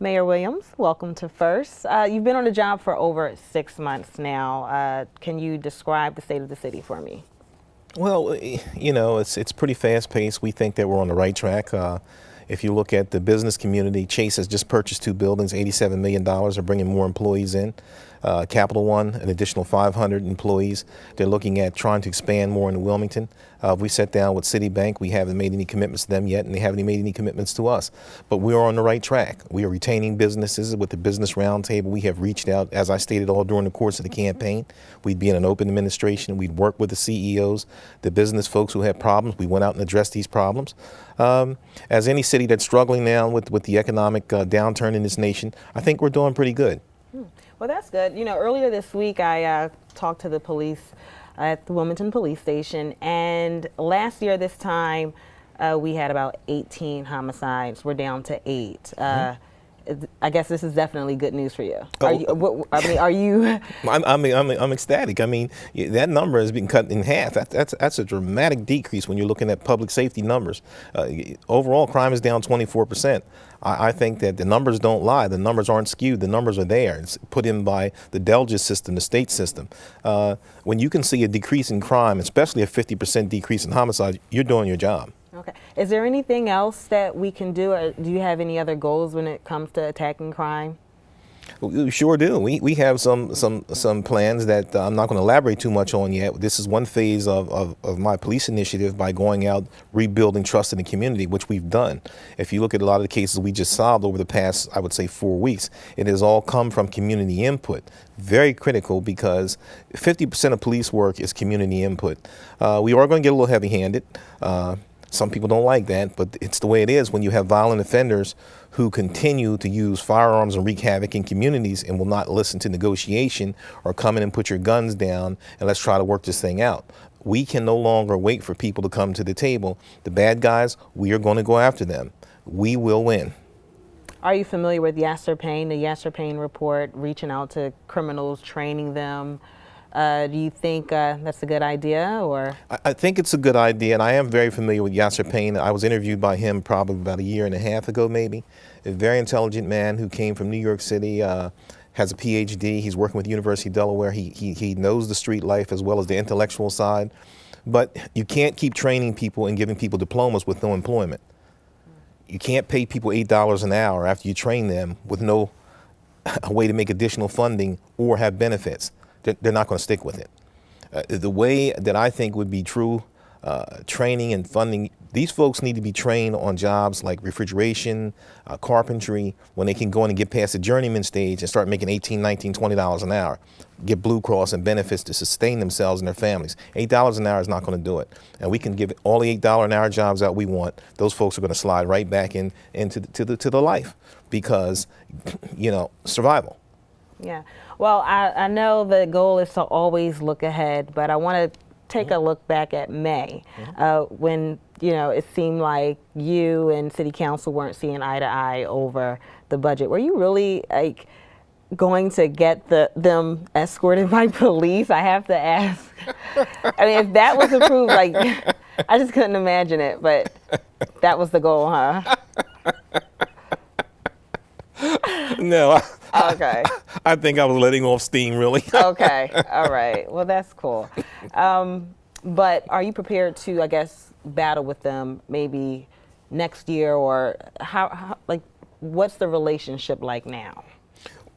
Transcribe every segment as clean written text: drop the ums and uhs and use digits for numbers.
Mayor Williams, welcome to First. You've been on the job for over 6 months now. Can you describe the state of the city for me? Well, it's pretty fast paced. We think that we're on the right track. If you look at the business community, Chase has just purchased two buildings, $87 million, are bringing more employees in. Capital One, an additional 500 employees. They're looking at trying to expand more into Wilmington. We sat down with Citibank. We haven't made any commitments to them yet, and they haven't made any commitments to us. But we are on the right track. We are retaining businesses with the Business Roundtable. We have reached out, as I stated, all during the course of the campaign. We'd be in an open administration. We'd work with the CEOs, the business folks who have problems. We went out and addressed these problems. As any city that's struggling now with the economic downturn in this nation, I think we're doing pretty good. Well, that's good. Earlier this week I talked to the police at the Wilmington Police Station, and last year this time we had about 18 homicides. We're down to 8. I guess this is definitely good news for you. Are you? I'm ecstatic. I mean, that number has been cut in half. That's a dramatic decrease when you're looking at public safety numbers. Overall, crime is down 24%. I think that the numbers don't lie. The numbers aren't skewed. The numbers are there. It's put in by the Delgis system, the state system. When you can see a decrease in crime, especially a 50% decrease in homicide, you're doing your job. Okay. Is there anything else that we can do, or do you have any other goals when it comes to attacking crime? We sure do. We have some plans that I'm not going to elaborate too much on yet. This is one phase of my police initiative by going out, rebuilding trust in the community, which we've done. If you look at a lot of the cases we just solved over the past, I would say, 4 weeks, it has all come from community input. Very critical, because 50% of police work is community input. We are going to get a little heavy-handed. Some people don't like that, but it's the way it is when you have violent offenders who continue to use firearms and wreak havoc in communities and will not listen to negotiation or come in and put your guns down and let's try to work this thing out. We can no longer wait for people to come to the table. The bad guys, we are going to go after them. We will win. Are you familiar with Yasser Payne, the Yasser Payne report, reaching out to criminals, training them? Do you think that's a good idea, or? I think it's a good idea, and I am very familiar with Yasser Payne. I was interviewed by him probably about 1.5 years ago, maybe. A very intelligent man who came from New York City, has a PhD. He's working with the University of Delaware. He knows the street life as well as the intellectual side. But you can't keep training people and giving people diplomas with no employment. You can't pay people $8 an hour after you train them with no way to make additional funding or have benefits. They're not going to stick with it. The way that I think would be true training and funding, these folks need to be trained on jobs like refrigeration, carpentry, when they can go in and get past the journeyman stage and start making $18, $19, $20 an hour, get Blue Cross and benefits to sustain themselves and their families. $8 an hour is not going to do it. And we can give all the $8 an hour jobs out we want. Those folks are going to slide right back into the life because, survival. Yeah. Well, I know the goal is to always look ahead, but I want to take a look back at May when, it seemed like you and City Council weren't seeing eye to eye over the budget. Were you really going to get them escorted by police? I have to ask. I mean, if that was approved, I just couldn't imagine it, but that was the goal, huh? No. Okay. I think I was letting off steam, really. Okay. All right. Well, that's cool. But are you prepared to, I guess, battle with them maybe next year, or how what's the relationship like now?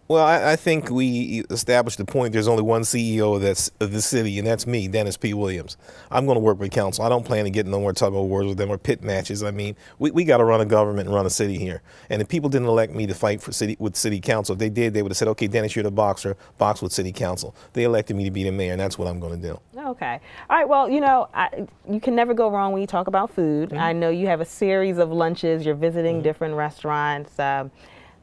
Well, I think we established the point there's only one CEO of the city, and that's me, Dennis P. Williams. I'm going to work with council. I don't plan to get no more tug of wars with them or pit matches. I mean, we got to run a government and run a city here. And if people didn't elect me to fight with city council, if they did, they would have said, okay, Dennis, you're the boxer, box with city council. They elected me to be the mayor, and that's what I'm going to do. Okay. All right. Well, you can never go wrong when you talk about food. I know you have a series of lunches. You're visiting different restaurants.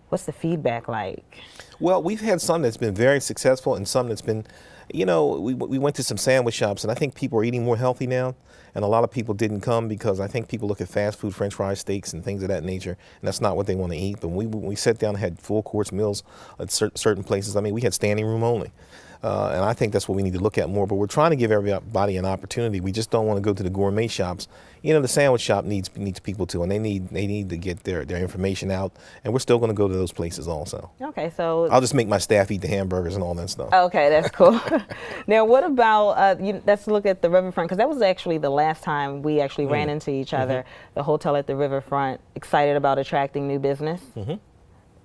What's the feedback like? Well, we've had some that's been very successful and some that's been, we went to some sandwich shops, and I think people are eating more healthy now. And a lot of people didn't come because I think people look at fast food, French fries, steaks, and things of that nature, and that's not what they want to eat. But when we sat down and had full course meals at certain places, I mean, we had standing room only. And I think that's what we need to look at more. But we're trying to give everybody an opportunity. We just don't want to go to the gourmet shops. You know, the sandwich shop needs people too, and they need to get their information out. And we're still going to go to those places also. Okay, so I'll just make my staff eat the hamburgers and all that stuff. okay, that's cool. Now, what about let's look at the riverfront, because that was actually the last time we actually ran into each other. The hotel at the riverfront, excited about attracting new business.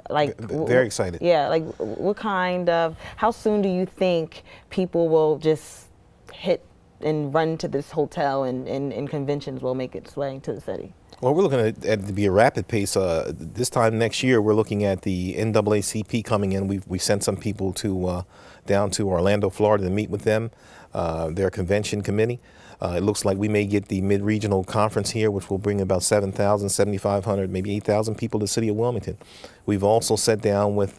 Like Very excited. Yeah, like what kind of, how soon do you think people will just hit and run to this hotel and conventions will make its way into the city? Well, we're looking at it to be a rapid pace. This time next year, we're looking at the NAACP coming in. We sent some people to down to Orlando, Florida to meet with them, their convention committee. It looks like we may get the mid-regional conference here, which will bring about 7,000, 7,500, maybe 8,000 people to the city of Wilmington. We've also sat down with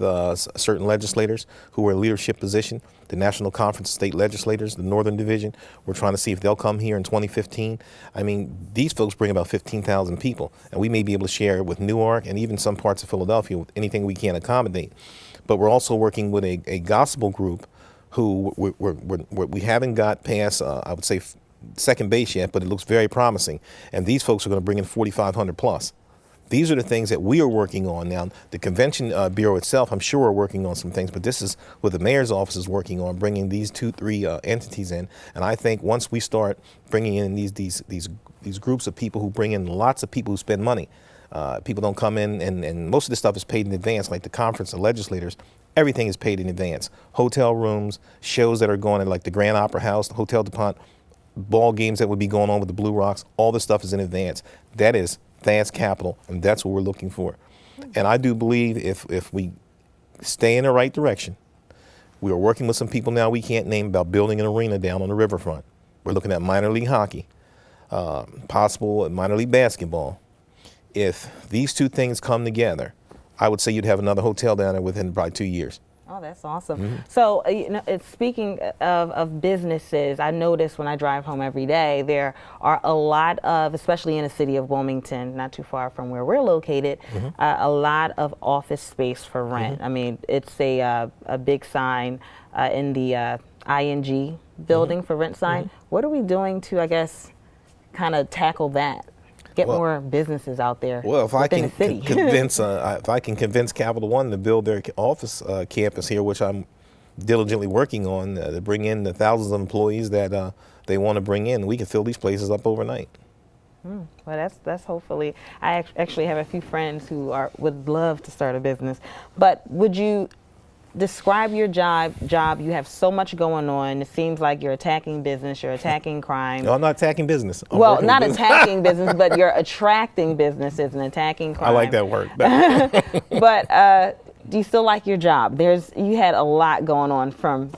certain legislators who are in leadership position, the National Conference of State Legislators, the Northern Division. We're trying to see if they'll come here in 2015. I mean, these folks bring about 15,000 people, and we may be able to share with Newark and even some parts of Philadelphia with anything we can accommodate. But we're also working with a gospel group who we haven't got past, I would say, second base yet, but it looks very promising. And these folks are going to bring in 4,500 plus. These are the things that we are working on now. The Convention Bureau itself, I'm sure, are working on some things, but this is what the mayor's office is working on, bringing these 2-3 entities in. And I think once we start bringing in these groups of people who bring in lots of people who spend money, people don't come in, and most of this stuff is paid in advance, like the conference of legislators. Everything is paid in advance. Hotel rooms, shows that are going in, like the Grand Opera House, the Hotel DuPont, ball games that would be going on with the Blue Rocks, all this stuff is in advance. That is fast capital, and that's what we're looking for. And I do believe if we stay in the right direction, we are working with some people now we can't name about building an arena down on the riverfront. We're looking at minor league hockey, possible minor league basketball. If these two things come together, I would say you'd have another hotel down there within probably 2 years. Oh, that's awesome. So, speaking of businesses, I notice when I drive home every day, there are a lot of, especially in the city of Wilmington, not too far from where we're located, a lot of office space for rent. I mean, it's a big sign in the ING building for rent sign. What are we doing to, I guess, kind of tackle that? Get more businesses out there. Well, if I within can the city. if I can convince Capital One to build their office campus here, which I'm diligently working on, to bring in the thousands of employees that they want to bring in, we can fill these places up overnight. Well, that's hopefully. I actually have a few friends who would love to start a business. But would you describe your job? You have so much going on. It seems like you're attacking business, you're attacking crime. No, I'm not attacking business. Well, not attacking business, but you're attracting businesses and attacking crime. I like that word. But do you still like your job? You had a lot going on from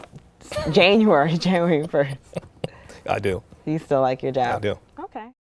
January 1st. I do. Do you still like your job? I do.